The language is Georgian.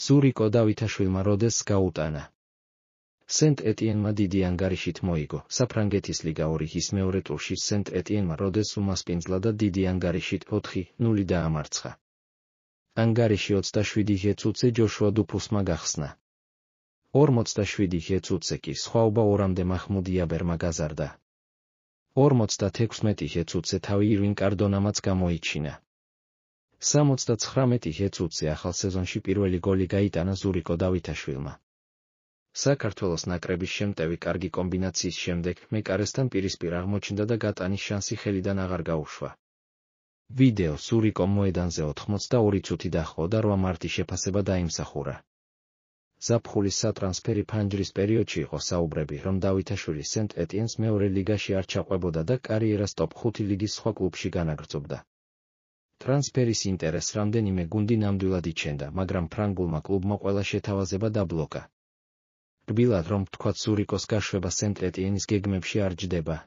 ზურიკო დავითაშვილმა როდესს გაუტანა. სენტ-ეტიენმა დიდი ანგარიშით მოიგო. საფრანგეთის ლიგა 2-ის მეორე ტურში სენტ-ეტიენმა როდესს უმასპინძლა და დიდი ანგარიშით 4-0 დაამარცხა. ანგარიში 27 წუთზე ჯოშუა დუფუსმა გახსნა. 47 წუთზე კი სხვაობა 2-მდე მაჰმუდ იაბერმა გაზარდა. 56 წუთზე თავი ირვინ კარდონამაც გამოიჩინა. 79 წუთზე ახალ სეზონში პირველი გოლი გაიტანა ზურიკო დავითაშვილმა. საქართველოს ნაკრების შემტევი კარგი კომბინაციის შემდეგ მეკარესთან პირისპირ აღმოჩნდა და გატანის შანსი ხელიდან აღარ გაუშვა. ვიდეო ზურიკომ მოედანზე 82 წუთი დაჰყო და 8 მარტი შეფასება დაიმსახურა. ზაფხულის სატრანსფერი ფანჯრის პერიოდში იყო საუბრები, რომ დავითაშვილი სენტ-ეტიენს მეორე ლიგაში არ ჩაყვებოდა და კარიერას ტოპ-5 ლიგის სხვა კლუბში განაგრძობდა. ტრანსფერის ინტერესს რამდენიმე გუნდი ნამდვილად იჩენდა, მაგრამ ფრანგულმა კლუბმა ყველა შეთავაზება დაბლოკა. რბილად რომ ვთქვათ, ზურიკოს გაშვება სენტ-ეტიენის გეგმებში არ ჯდება.